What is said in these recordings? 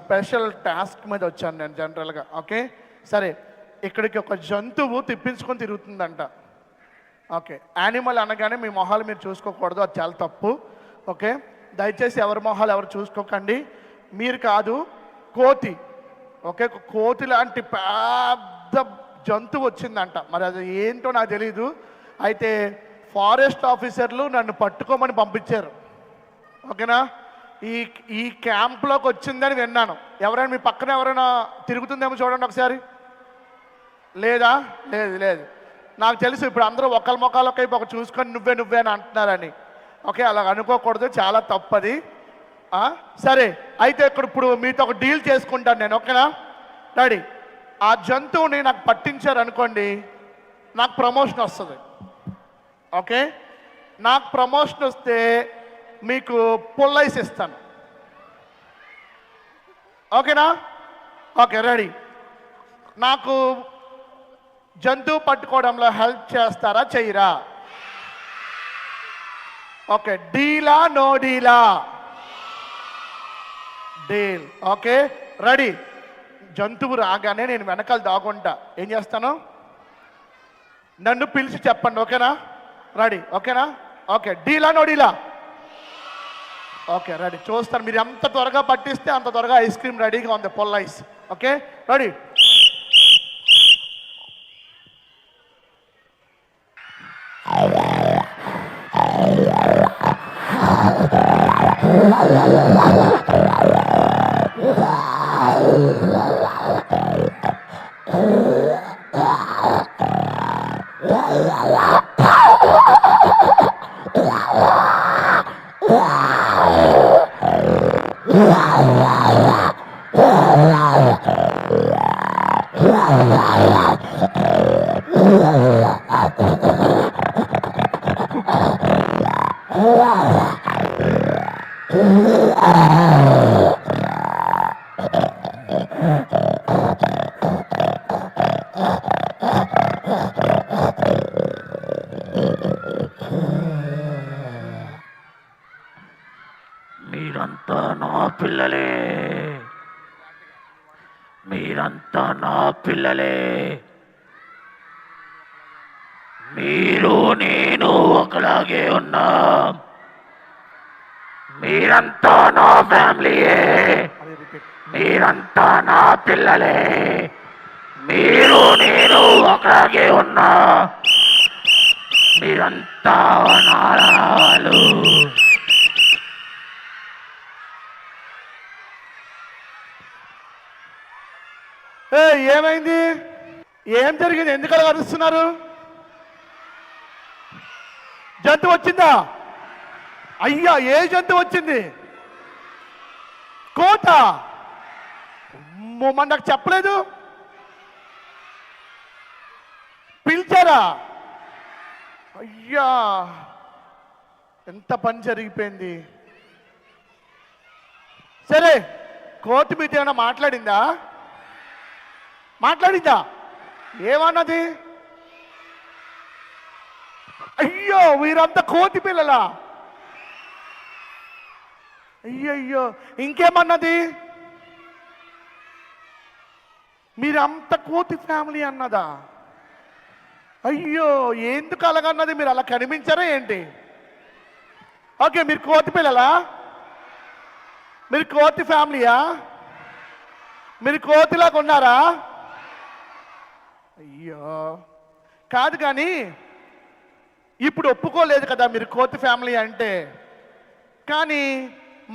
Special task మీద వచ్చాను నేను జనరల్గా. ఓకే సరే, ఇక్కడికి ఒక జంతువు తిప్పించుకొని తిరుగుతుందంట. ఓకే, యానిమల్ అనగానే మీ మొహాలు మీరు చూసుకోకూడదు, అది చాలా తప్పు. ఓకే, దయచేసి ఎవరి మొహాలు ఎవరు చూసుకోకండి. మీరు కాదు, కోతి. ఓకే, కోతి లాంటి పెద్ద జంతువు వచ్చిందంట. మరి అది ఏంటో నాకు తెలీదు. అయితే ఫారెస్ట్ ఆఫీసర్లు నన్ను పట్టుకోమని పంపించారు. ఓకేనా, ఈ క్యాంప్లోకి వచ్చిందని విన్నాను. ఎవరైనా మీ పక్కన ఎవరైనా తిరుగుతుందేమో చూడండి ఒకసారి. లేదా? లేదు లేదు, నాకు తెలుసు. ఇప్పుడు అందరూ ఒకళ్ళ మొక్కలకి ఒక చూసుకొని నువ్వే అని అంటున్నారని. ఓకే, అలా అనుకోకూడదు, చాలా తప్పది. సరే, అయితే ఇప్పుడు మీతో ఒక డీల్ చేసుకుంటాను నేను. ఓకేనా, రెడీ? ఆ జంతువుని నాకు పట్టించారు అనుకోండి, నాకు ప్రమోషన్ వస్తుంది. ఓకే, నాకు ప్రమోషన్ వస్తే మీకు పుల్లైస్ ఇస్తాను. ఓకేనా? Okay, ready? నాకు జంతువు పట్టుకోవడంలో హెల్ప్ చేస్తారా, చెయ్యరా? ఓకే, డీలా నో డీలా? డీల్. Okay, ready? జంతువు రాగానే నేను వెనకాల దాగుంటా. ఏం చేస్తాను? నన్ను పిలిచి చెప్పండి. ఓకేనా? రెడీ? ఓకేనా? ఓకే, డీలా నో డీలా? Okay, ready? చూస్తాను. మీరు ఎంత త్వరగా పట్టిస్తే అంత త్వరగా ఐస్ క్రీమ్ రెడీగా ఉంది, పొల్ల ఐస్. Okay, ready? మీరంతా నా పిల్లలే, మీరంతా నా పిల్లలే. మీరు నేను ఒకలాగే ఉన్నాం. మీరంతా నా ఫ్యామిలీయే, మీరంతా నా పిల్లలే. మీరు నేను ఒకలాగే ఉన్నా. మీరంతా నాలు. ఏమైంది? ఏం జరిగింది? ఎందుకు అలా అరుస్తున్నారు? జంతువు వచ్చిందా? అయ్యా, ఏ జంతువు వచ్చింది? కోట? మన నాకు చెప్పలేదు. పిలిచారా? అయ్యా, ఎంత పని జరిగిపోయింది. సరే, కోర్టు మీతో ఏమైనా మాట్లాడిందా? ఏమన్నది? అయ్యో, వీరంతా కోతి పిల్లలా? అయ్యయ్యో, ఇంకేమన్నది? మీరంతా కోతి ఫ్యామిలీ అన్నదా? అయ్యో, ఎందుకు అలాగన్నది? మీరు అలా కనిపించారా ఏంటి? ఓకే, మీరు కోతి పిల్లలా? మీరు కోతి ఫ్యామిలీయా? మీరు కోతిలాగా ఉన్నారా? అయ్యో, కాదు కానీ ఇప్పుడు ఒప్పుకోలేదు కదా మీరు కోతి ఫ్యామిలీ అంటే. కానీ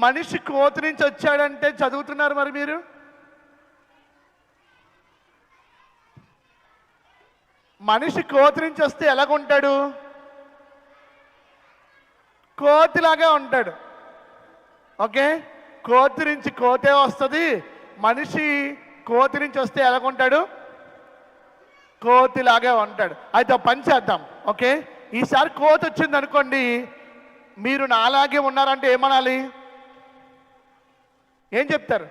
మనిషి కోతి నుంచి వచ్చాడంటే చదువుతున్నారు మరి మీరు. మనిషి కోతి నుంచి వస్తే ఎలాగుంటాడు? కోతిలాగా ఉంటాడు. ఓకే, కోతి నుంచి కోతే వస్తుంది. మనిషి కోతి నుంచి వస్తే ఎలాగుంటాడు? కోతిలాగే ఉంటాడు. అయితే పని చేద్దాం. ఓకే, ఈసారి కోతి వచ్చింది అనుకోండి, మీరు నాలాగే ఉన్నారంటే ఏమనాలి? ఏం చెప్తారు?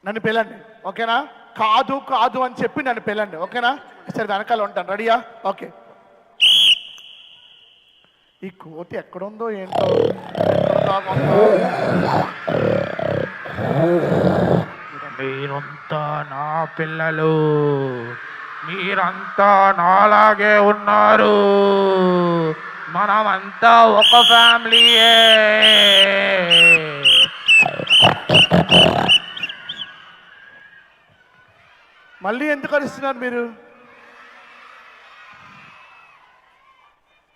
నన్ను పిలండి. ఓకేనా? కాదు కాదు అని చెప్పి నన్ను పిలండి. ఓకేనా? సరే, వెనకాల ఉంటాను. రెడీయా? ఓకే. ఈ కోతి ఎక్కడుందో ఏంటో, ఎక్కడ దాగుందో. మీరంతా నా పిల్లలు, మీరంతా నాలాగే ఉన్నారు, మనమంతా ఒక ఫ్యామిలీయే. మళ్ళీ ఎందుకు అరుస్తున్నారు మీరు?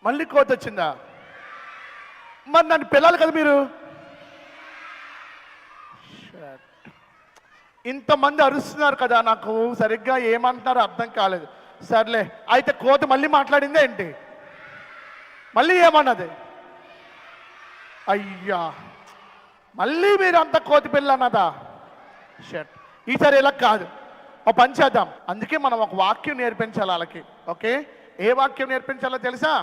మళ్ళీ కోత వచ్చిందా? మరి నన్ను పిల్లలు కదా మీరు. ఇంతమంది అరుస్తున్నారు కదా, నాకు సరిగ్గా ఏమంటున్నారో అర్థం కాలేదు. సర్లే, అయితే కోత మళ్ళీ మాట్లాడిందే ఏంటి? మళ్ళీ ఏమన్నది? అయ్యా, మళ్ళీ మీరు అంత కోతి పిల్ల అన్నదా? షట్, ఈసారి ఇలా కాదు, ఒక పని చేద్దాం. అందుకే మనం ఒక వాక్యం నేర్పించాలి వాళ్ళకి. ఓకే, ఏ వాక్యం నేర్పించాలో తెలుసా?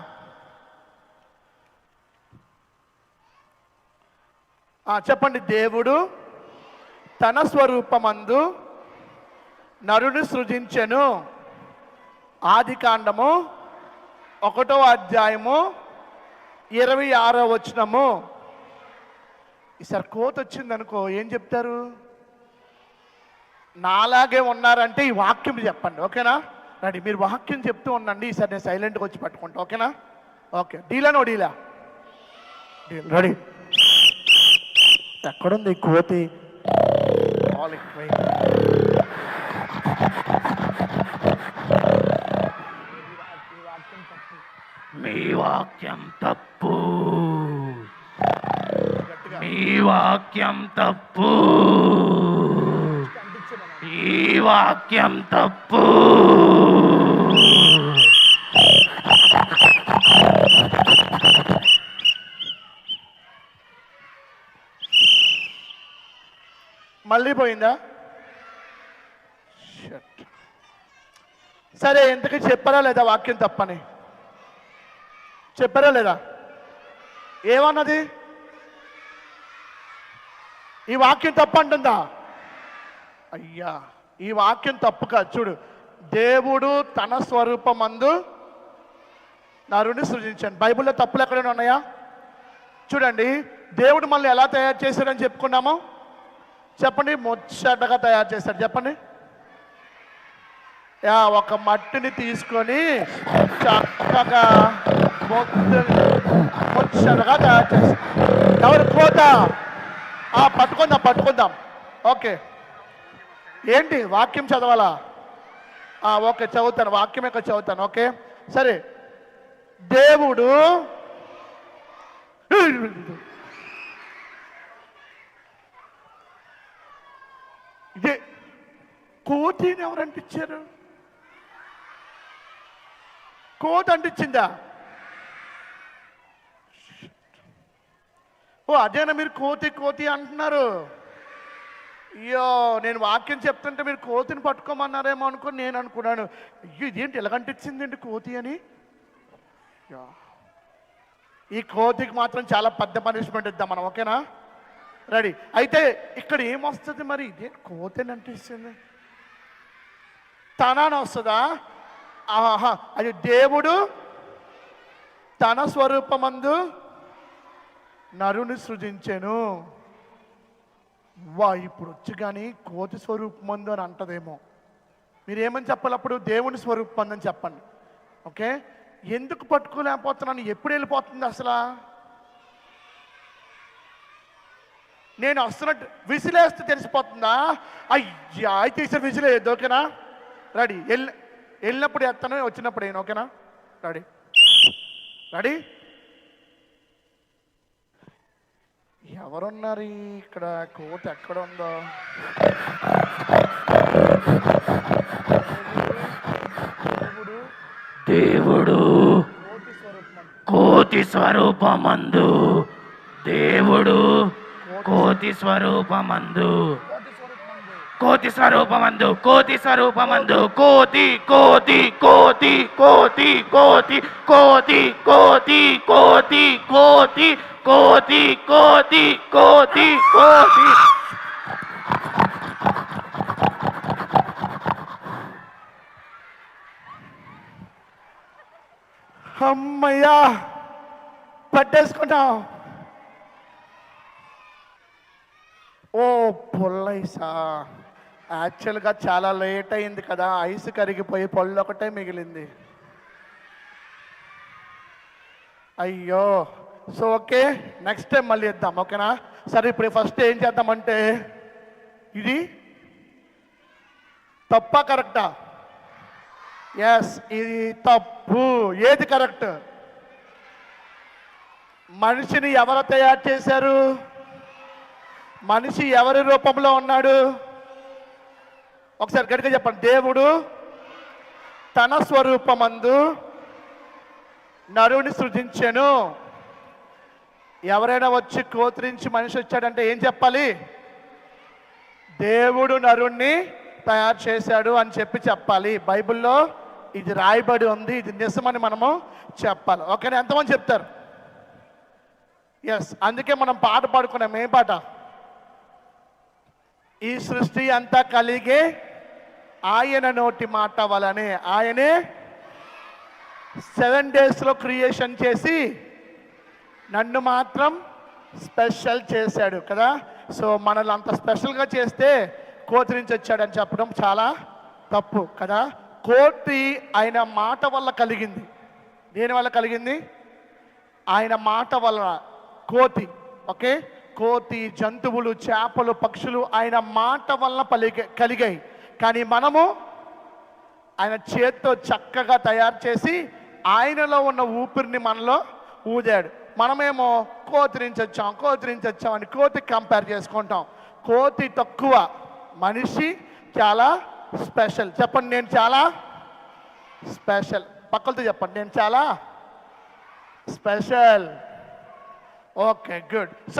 చెప్పండి. దేవుడు తన స్వరూపమందు నరుని సృజించెను. ఆదికాండము 1వ అధ్యాయము 26వ వచనము. ఈసారి కోత వచ్చింది అనుకో, ఏం చెప్తారు? నాలాగే ఉన్నారంటే ఈ వాక్యం చెప్పండి. ఓకేనా? రెడీ, మీరు వాక్యం చెప్తూ ఉండండి. ఈసారి నేను సైలెంట్గా వచ్చి పట్టుకుంటా. ఓకేనా? ఓకే, డీలా నో డీలా? డీల్. రెడీ? ఎక్కడుంది కోతి? మీ వాక్యం తప్పు, మీ వాక్యం తప్పు, ఈ వాక్యం తప్పు. మళ్ళీ పోయిందా? సరే, ఇంతకీ చెప్పారా లేదా వాక్యం తప్పని? చెప్పారా లేదా? ఏమన్నది? ఈ వాక్యం తప్పు అంటుందా? అయ్యా, ఈ వాక్యం తప్పు కాదు. చూడు, దేవుడు తన స్వరూపమందు నరుని సృజించాడు. బైబిల్లో తప్పులు ఎక్కడైనా ఉన్నాయా? చూడండి, దేవుడు మళ్ళీ ఎలా తయారు చేశాడని చెప్పుకున్నాము. చెప్పండి. ముచ్చటగా తయారు చేశాడు. చెప్పండి. ఒక మట్టిని తీసుకొని చక్కగా ముచ్చటగా తయారు చేశాడు. ఎవరు? కోత. పట్టుకుందాం. ఓకే, ఏంటి వాక్యం చదవాలా? ఓకే, చదువుతాను. వాక్యం యొక్క చదువుతాను. ఓకే, సరే. దేవుడు ఇదే కోతిని ఎవరు అంటించారు? కోత అంటించిందా? అదేనా మీరు కోతి అంటున్నారు? అయ్యో, నేను వాక్యం చెప్తుంటే మీరు కోతిని పట్టుకోమన్నారేమో అనుకుని నేను అనుకున్నాను. అయ్యో, ఇదేంటి ఎలాగంటించిందండి కోతి అని. ఈ కోతికి మాత్రం చాలా పెద్ద పనిష్మెంట్ ఇద్దాం మనం. ఓకేనా? రెడీ? అయితే ఇక్కడ ఏమొస్తుంది మరి? ఇదే కోతిని అంటిస్తుంది. తన వస్తుందా? అది దేవుడు తన స్వరూపమందు నరుని సృజించెను. ఇప్పుడు వచ్చి కానీ కోతి స్వరూపమందు అని అంటదేమో. మీరేమని చెప్పాలి అప్పుడు? దేవుని స్వరూపం అని చెప్పండి. ఓకే, ఎందుకు పట్టుకోలేకపోతున్నాను? ఎప్పుడు వెళ్ళిపోతుంది అసలు? నేను వస్తున్నట్టు విసిలేస్తే తెలిసిపోతుందా? అయ్యా, అయితే ఈసారి విసిలేదు. ఓకేనా? రెడీ? వెళ్ళినప్పుడు ఎత్తాను, వచ్చినప్పుడు ఏను. ఓకేనా? రెడీ? ఎవరున్నారు ఇక్కడ? కోత ఎక్కడ ఉందో? దేవుడు కోతి స్వరూపమందు, దేవుడు కోతి స్వరూపమందు, కోతి స్వరూపమందు, కోతి స్వరూపమందు, కోతి కోతి కోతి కోతి కోతి కోతి కోతి కోతి కోతి కోతి కోతి కోతి కోతి. అమ్మయ్యా, పట్టేసుకున్నావు. ఓ పుల్లైసా, యాక్చువల్గా చాలా లేట్ అయింది కదా, ఐస్ కరిగిపోయి పళ్ళు ఒకటే మిగిలింది. అయ్యో. సో ఓకే, నెక్స్ట్ టైం మళ్ళీ ఇద్దాం, ఓకేనా? సరే, ఇప్పుడు ఫస్ట్ ఏం చేద్దామంటే, ఇది తప్పా కరెక్టా? ఎస్, ఇది తప్పు. ఏది కరెక్ట్? మనిషిని ఎవరు తయారు చేశారు? మనిషి ఎవరి రూపంలో ఉన్నాడు? ఒకసారి గట్టిగా చెప్పండి. దేవుడు తన స్వరూపమందు నరుని సృజించెను. ఎవరైనా వచ్చి కోతిరించి మనిషి వచ్చాడంటే ఏం చెప్పాలి? దేవుడు నరుణ్ణి తయారు చేశాడు అని చెప్పాలి. బైబిల్లో ఇది రాయబడి ఉంది, ఇది నిజమని మనము చెప్పాలి. ఓకేనా? ఎంతమంది చెప్తారు? ఎస్, అందుకే మనం పాట పాడుకున్నాం. ఏం పాట? ఈ సృష్టి అంతా కలిగే ఆయన నోటి మాట వలనే. ఆయనే 7 డేస్లో క్రియేషన్ చేసి నన్ను మాత్రం స్పెషల్ చేశాడు కదా. సో మనల్ని అంత స్పెషల్గా చేస్తే కోతి నుంచి వచ్చాడని చెప్పడం చాలా తప్పు కదా. కోతి ఆయన మాట వల్ల కలిగింది. దేని వల్ల కలిగింది? ఆయన మాట వల్ల. కోతి, ఓకే, కోతి, జంతువులు, చేపలు, పక్షులు ఆయన మాట వల్ల కలిగాయి. కానీ మనము ఆయన చేత్తో చక్కగా తయారు చేసి ఆయనలో ఉన్న ఊపిరిని మనలో ఊదాడు. మనమేమో కోతి నుంచి వచ్చాం అని కోతి కంపేర్ చేసుకుంటాం. కోతి తక్కువ, మనిషి చాలా స్పెషల్. చెప్పండి, నేను చాలా స్పెషల్. పక్కలతో చెప్పండి, నేను చాలా స్పెషల్. Okay, good. సో